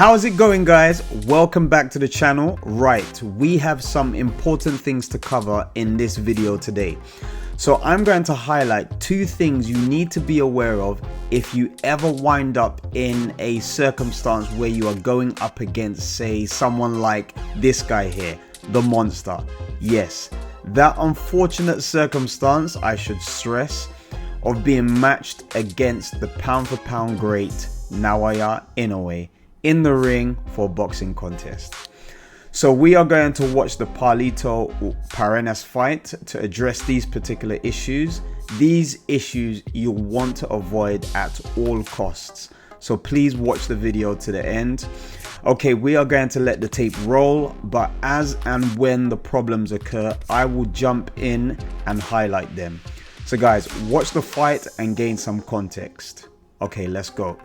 How's it going, guys? Welcome back to the channel. Right, we have some important things to cover in this video today. So I'm going to highlight two things you need to be aware of if you ever wind up in a circumstance where you are going up against, say, someone like this guy here, the monster. Yes, that unfortunate circumstance, I should stress, of being matched against the pound for pound great NAOYA INOUE in the ring for a boxing contest. So we are going to watch the Pablito Parenas fight to address these particular issues. These issues you'll want to avoid at all costs. So please watch the video to the end. Okay, we are going to let the tape roll, but as and when the problems occur, I will jump in and highlight them. So guys, watch the fight and gain some context. Okay, let's go.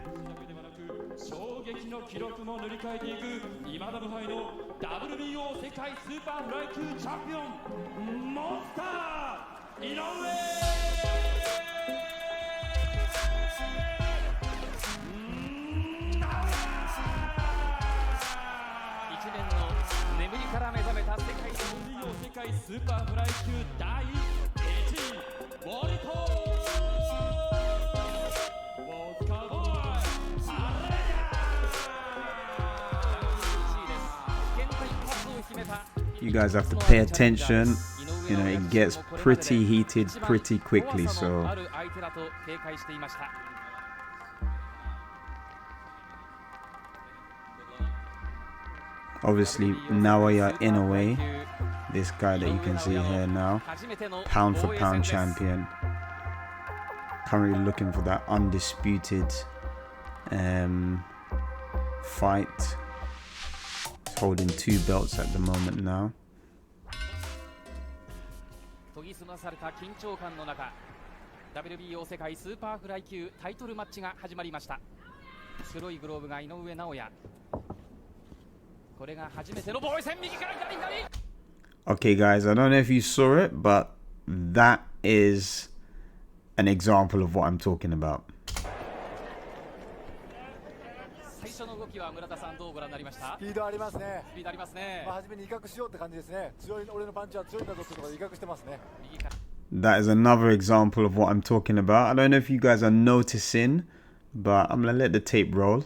You guys have to pay attention. You know, it gets pretty heated pretty quickly, so obviously NAOYA INOUE, this guy that you can see here now, pound for pound champion, currently looking for that undisputed fight. He's holding 2 belts at the moment now. Okay guys, I don't know if you saw it, but that is an example of what I'm talking about. That is another example of what I'm talking about. I don't know if you guys are noticing, but I'm gonna let the tape roll.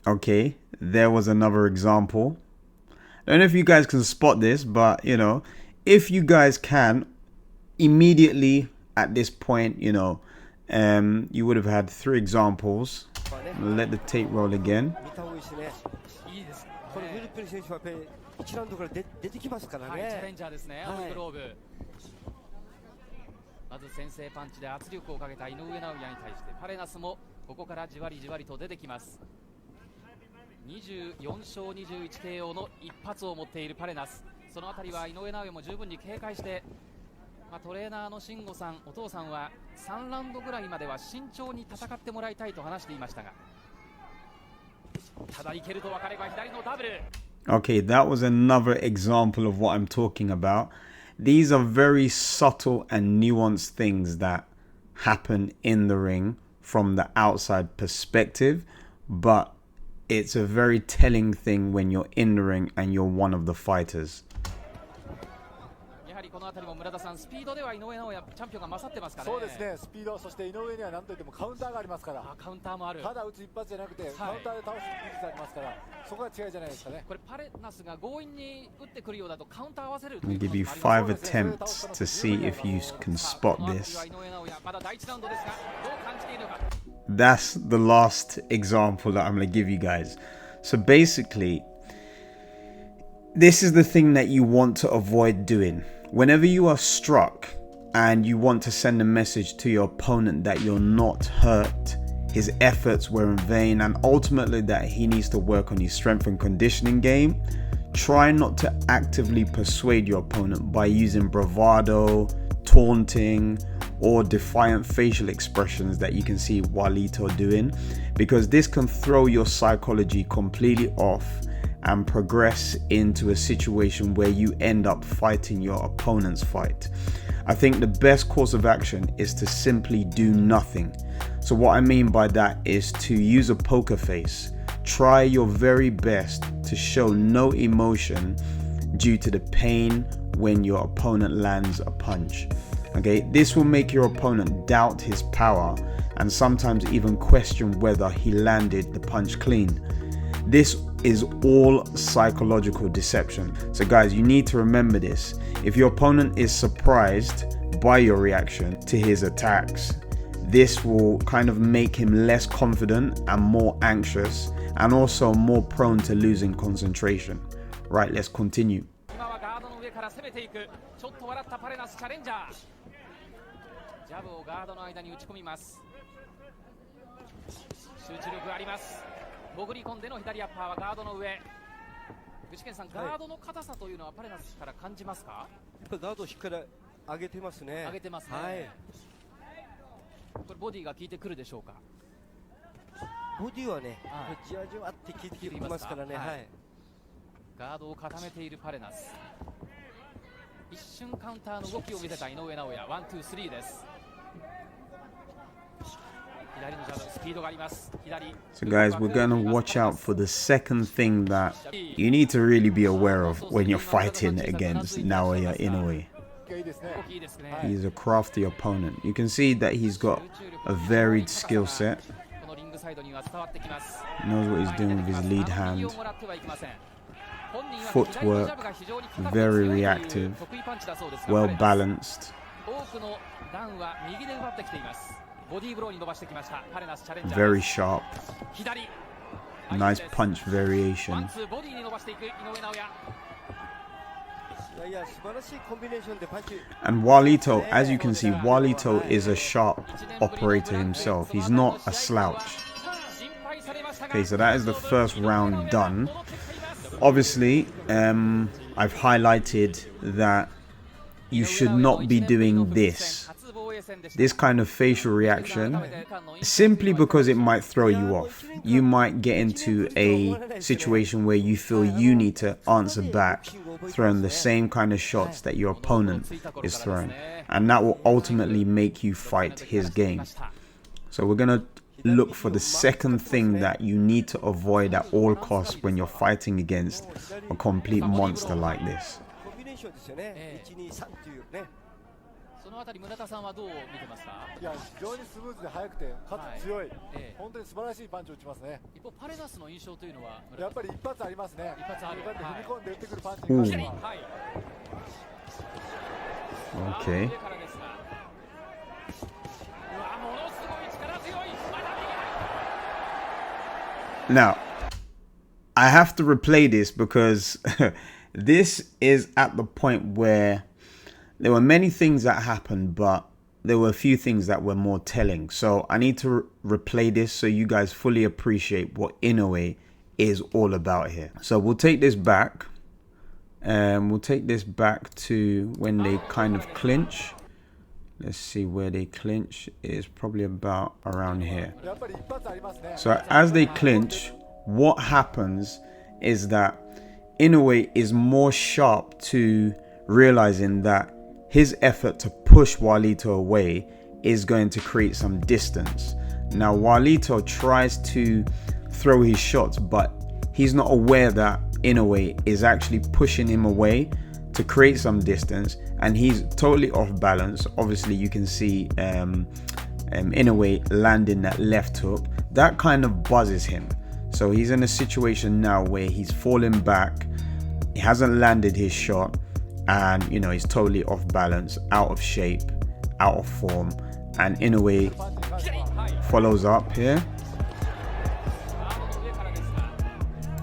Okay, there was another example. I don't know if you guys can spot this, but you know, if you guys can, immediately at this point, you know, you would have had 3 examples. Let the tape roll again. Okay, that was another example of what I'm talking about. These are very subtle and nuanced things that happen in the ring from the outside perspective, but it's a very telling thing when you're in the ring and you're one of the fighters. I'll give you 5 attempts to see if you can spot this. That's the last example that I'm going to give you guys. So basically, this is the thing that you want to avoid doing. Whenever you are struck and you want to send a message to your opponent that you're not hurt, his efforts were in vain, and ultimately that he needs to work on his strength and conditioning game, try not to actively persuade your opponent by using bravado, taunting, or defiant facial expressions that you can see Pablito doing, because this can throw your psychology completely off and progress into a situation where you end up fighting your opponent's fight. I think the best course of action is to simply do nothing. So what I mean by that is to use a poker face. Try your very best to show no emotion due to the pain when your opponent lands a punch. Okay, this will make your opponent doubt his power and sometimes even question whether he landed the punch clean. This is all psychological deception. So guys, you need to remember this. If your opponent is surprised by your reaction to his attacks, this will kind of make him less confident and more anxious, and also more prone to losing concentration. Right, let's continue. So guys, we're going to watch out for the second thing that you need to really be aware of when you're fighting against Naoya Inoue. He's a crafty opponent. You can see that he's got a varied skill set. Knows what he's doing with his lead hand. Footwork, very reactive, well balanced. Very sharp. Nice punch variation. And Walito, as you can see, Walito is a sharp operator himself. He's not a slouch. Okay, so that is the first round done. Obviously, I've highlighted that you should not be doing this kind of facial reaction, simply because it might throw you off. You might get into a situation where you feel you need to answer back, throwing the same kind of shots that your opponent is throwing, and that will ultimately make you fight his game. So we're gonna look for the second thing that you need to avoid at all costs when you're fighting against a complete monster like this. Okay. Now, I have to replay this because this is at the point where there were many things that happened, but there were a few things that were more telling. So I need to replay this so you guys fully appreciate what Inoue is all about here. So we'll take this back. We'll take this back to when they kind of clinch. Let's see where they clinch. It is probably about around here. So as they clinch, what happens is that Inoue is more sharp to realizing that his effort to push Walito away is going to create some distance. Now Walito tries to throw his shots, but he's not aware that Inoue is actually pushing him away to create some distance, and he's totally off balance. Obviously you can see Inoue landing that left hook. That kind of buzzes him. So he's in a situation now where he's falling back, he hasn't landed his shot, and you know, he's totally off balance, out of shape, out of form. And Inoue follows up here.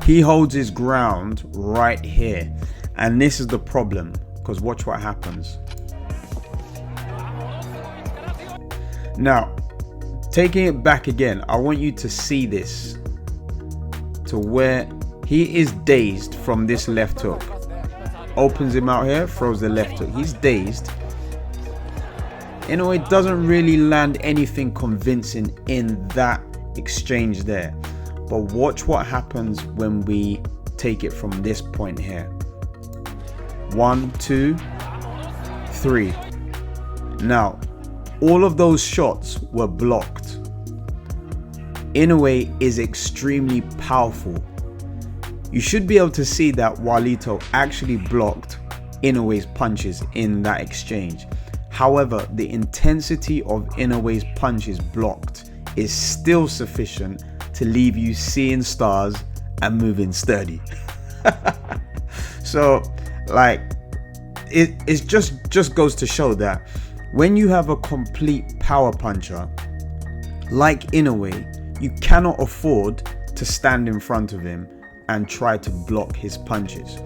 He holds his ground right here, and this is the problem, because watch what happens. Now, taking it back again, I want you to see this to where he is dazed from this left hook. Opens him out here, throws the left hook. He's dazed. Inoue doesn't really land anything convincing in that exchange there. But watch what happens when we take it from this point here. 1, 2, 3. Now, all of those shots were blocked. Inoue is extremely powerful. You should be able to see that Walito actually blocked Inoue's punches in that exchange. However, the intensity of Inoue's punches blocked is still sufficient to leave you seeing stars and moving sturdy. So, like, it just goes to show that when you have a complete power puncher like Inoue, you cannot afford to stand in front of him and try to block his punches.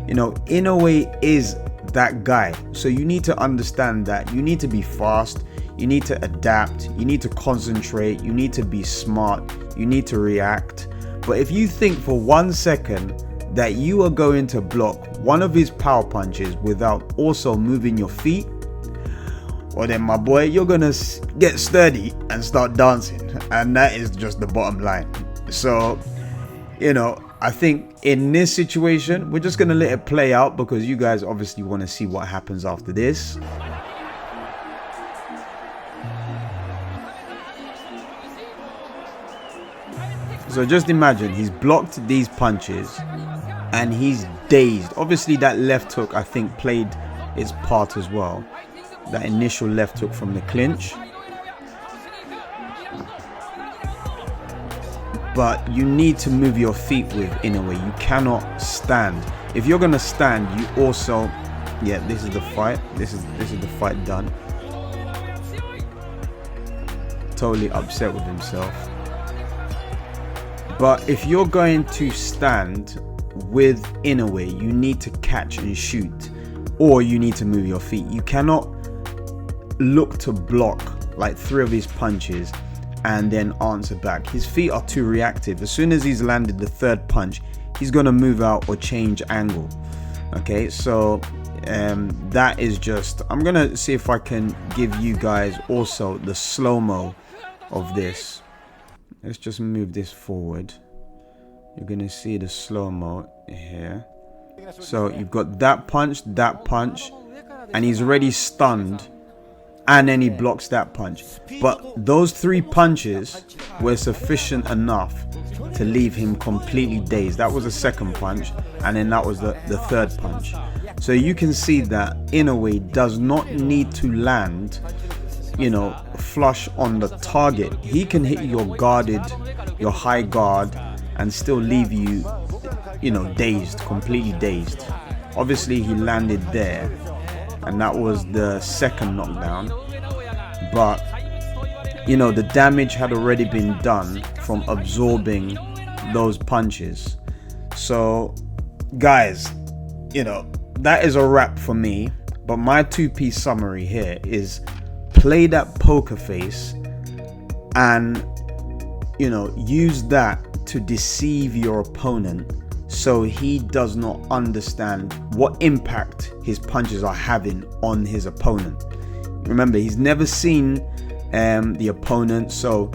You know, Inoue is that guy, so you need to understand that you need to be fast, you need to adapt, you need to concentrate, you need to be smart, you need to react. But if you think for 1 second that you are going to block one of his power punches without also moving your feet, well then, my boy, you're gonna get sturdy and start dancing, and that is just the bottom line. So, you know, I think in this situation, we're just gonna let it play out because you guys obviously want to see what happens after this. So just imagine he's blocked these punches and he's dazed. Obviously that left hook, I think, played its part as well. That initial left hook from the clinch. But you need to move your feet with Inoue. You cannot stand. If you're gonna stand, you also, yeah, this is the fight. This is the fight done. Totally upset with himself. But if you're going to stand with Inoue, you need to catch and shoot, or you need to move your feet. You cannot look to block like 3 of his punches and then answer back. His feet are too reactive. As soon as he's landed the 3rd punch, he's gonna move out or change angle. Okay, so that is just, I'm gonna see if I can give you guys also the slow-mo of this. Let's just move this forward. You're gonna see the slow-mo here. So you've got that punch, and he's already stunned, and then he blocks that punch. But those 3 punches were sufficient enough to leave him completely dazed. That was the 2nd punch, and then that was the 3rd punch. So you can see that Inoue does not need to land, you know, flush on the target. He can hit your guarded, your high guard, and still leave you, you know, dazed, completely dazed. Obviously he landed there, and that was the 2nd knockdown, but you know, the damage had already been done from absorbing those punches. So guys, you know, that is a wrap for me. But my 2-piece summary here is play that poker face and, you know, use that to deceive your opponent so he does not understand what impact his punches are having on his opponent. Remember, he's never seen the opponent, so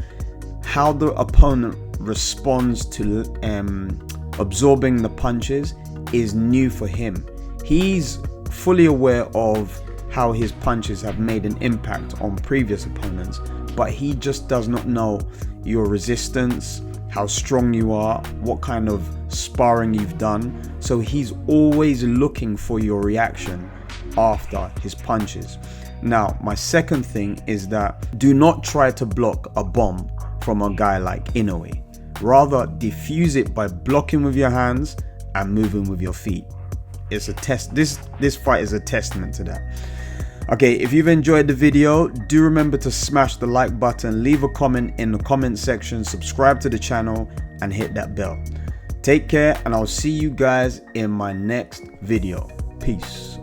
how the opponent responds to absorbing the punches is new for him. He's fully aware of how his punches have made an impact on previous opponents, but he just does not know your resistance, how strong you are, what kind of sparring you've done. So he's always looking for your reaction after his punches. Now, my second thing is that do not try to block a bomb from a guy like Inoue. Rather, diffuse it by blocking with your hands and moving with your feet. It's a test. This fight is a testament to that. Okay, if you've enjoyed the video, do remember to smash the like button, leave a comment in the comment section, subscribe to the channel, and hit that bell. Take care, and I'll see you guys in my next video. Peace.